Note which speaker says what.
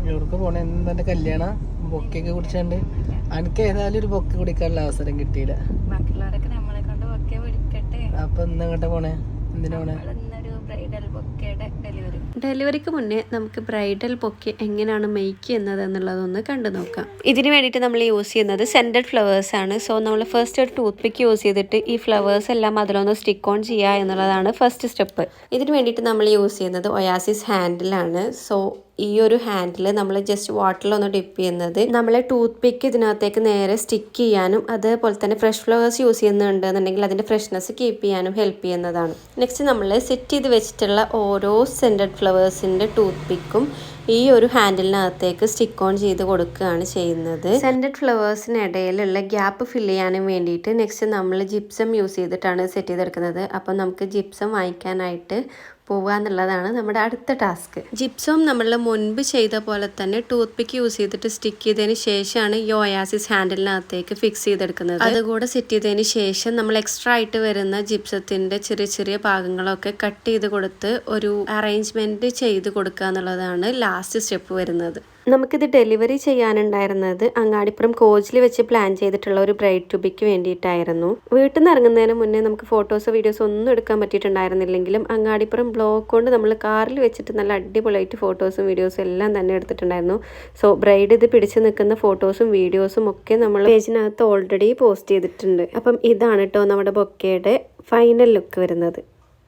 Speaker 1: ഇവർക്ക് പോണ എന്താ കല്യാണം ബൊക്കൊക്കെ കുടിച്ചാണ്ട് എനിക്ക് ഏതായാലും ഒരു ബൊക്കെ കുടിക്കാനുള്ള അവസരം കിട്ടിയില്ല.
Speaker 2: ബാക്കിയുള്ളവരൊക്കെ നമ്മളെ കൊണ്ട് ബൊക്കെ പിടിക്കട്ടെ.
Speaker 1: അപ്പൊ ഇന്ന് എങ്ങോട്ടാ പോണേ? എന്തിനാ പോണേ?
Speaker 2: ഡെലിവറിക്ക് മുന്നേ നമുക്ക് ബ്രൈഡൽ ബൊക്കെ എങ്ങനെയാണ് മേക്ക് ചെയ്യുന്നത് എന്നുള്ളതൊന്ന് കണ്ടു നോക്കാം. ഇതിന് വേണ്ടിയിട്ട് നമ്മൾ യൂസ് ചെയ്യുന്നത് സെൻറ്റഡ് ഫ്ലവേഴ്സ് ആണ്. സോ നമ്മൾ ഫസ്റ്റ് ഒരു ടൂത്ത് പിക്ക് യൂസ് ചെയ്തിട്ട് ഈ ഫ്ലവേഴ്സ് എല്ലാം അതിലൊന്ന് സ്റ്റിക്ക് ഓൺ ചെയ്യുക എന്നുള്ളതാണ് ഫസ്റ്റ് സ്റ്റെപ്പ്. ഇതിന് വേണ്ടിയിട്ട് നമ്മൾ യൂസ് ചെയ്യുന്നത് ഒയാസിസ് ഹാൻഡിലാണ്. സോ ഈ ഒരു ഹാൻഡിൽ നമ്മൾ ജസ്റ്റ് വാട്ടറിലൊന്ന് ഡിപ്പ് ചെയ്യുന്നത് നമ്മളെ ടൂത്ത് പിക്ക് ഇതിനകത്തേക്ക് നേരെ സ്റ്റിക്ക് ചെയ്യാനും അതേപോലെ തന്നെ ഫ്രഷ് ഫ്ലവേഴ്സ് യൂസ് ചെയ്യുന്നുണ്ടെന്നുണ്ടെങ്കിൽ അതിൻ്റെ ഫ്രഷ്നെസ് കീപ്പ് ചെയ്യാനും ഹെൽപ്പ് ചെയ്യുന്നതാണ്. നെക്സ്റ്റ് നമ്മൾ സെറ്റ് ചെയ്ത് വെച്ചിട്ടുള്ള ഓരോ സെൻറ്റഡ് ഫ്ലവേഴ്സിൻ്റെ ടൂത്ത് പിക്കും ഈ ഒരു ഹാൻഡിലിനകത്തേക്ക് സ്റ്റിക്ക് ഓൺ ചെയ്ത് കൊടുക്കുകയാണ് ചെയ്യുന്നത്. സെൻറ്റഡ് ഫ്ലവേഴ്സിനിടയിലുള്ള ഗ്യാപ്പ് ഫില്ല് ചെയ്യാനും വേണ്ടിയിട്ട് നെക്സ്റ്റ് നമ്മൾ ജിപ്സം യൂസ് ചെയ്തിട്ടാണ് സെറ്റ് ചെയ്തെടുക്കുന്നത്. അപ്പം നമുക്ക് ജിപ്സം വാങ്ങിക്കാനായിട്ട് പോവുക എന്നുള്ളതാണ് നമ്മുടെ അടുത്ത ടാസ്ക്. ജിപ്സം നമ്മൾ മുൻപ് ചെയ്ത പോലെ തന്നെ ടൂത്ത് പിക്ക് യൂസ് ചെയ്തിട്ട് സ്റ്റിക്ക് ചെയ്തതിന് ശേഷമാണ് ഈ ഒയാസിസ് ഹാൻഡിലിനകത്തേക്ക് ഫിക്സ് ചെയ്തെടുക്കുന്നത്. അതുകൂടെ സെറ്റ് ചെയ്തതിന് ശേഷം നമ്മൾ എക്സ്ട്രാ ആയിട്ട് വരുന്ന ജിപ്സത്തിൻ്റെ ചെറിയ ചെറിയ ഭാഗങ്ങളൊക്കെ കട്ട് ചെയ്ത് കൊടുത്ത് ഒരു അറേഞ്ച്മെൻറ്റ് ചെയ്ത് കൊടുക്കുക എന്നുള്ളതാണ് ലാസ്റ്റ് സ്റ്റെപ്പ് വരുന്നത്. നമുക്കിത് ഡെലിവറി ചെയ്യാനുണ്ടായിരുന്നത് അങ്ങാടിപ്പുറം കോച്ചിൽ വെച്ച് പ്ലാൻ ചെയ്തിട്ടുള്ള ഒരു ബ്രൈഡ് ടു ബിക്ക് വേണ്ടിയിട്ടായിരുന്നു. വീട്ടിൽ നിന്ന് ഇറങ്ങുന്നതിന് മുന്നേ നമുക്ക് ഫോട്ടോസോ വീഡിയോസോ ഒന്നും എടുക്കാൻ പറ്റിയിട്ടുണ്ടായിരുന്നില്ലെങ്കിലും അങ്ങാടിപ്പുറം ബ്ലോക്ക് കൊണ്ട് നമ്മൾ കാറിൽ വെച്ചിട്ട് നല്ല അടിപൊളിയായിട്ട് ഫോട്ടോസും വീഡിയോസും എല്ലാം തന്നെ എടുത്തിട്ടുണ്ടായിരുന്നു. സോ ബ്രൈഡ് ഇത് പിടിച്ച് നിൽക്കുന്ന ഫോട്ടോസും വീഡിയോസും ഒക്കെ നമ്മൾ പേജിനകത്ത് ഓൾറെഡി പോസ്റ്റ് ചെയ്തിട്ടുണ്ട്. അപ്പം ഇതാണ് കേട്ടോ നമ്മുടെ ബൊക്കയുടെ ഫൈനൽ ലുക്ക് വരുന്നത്.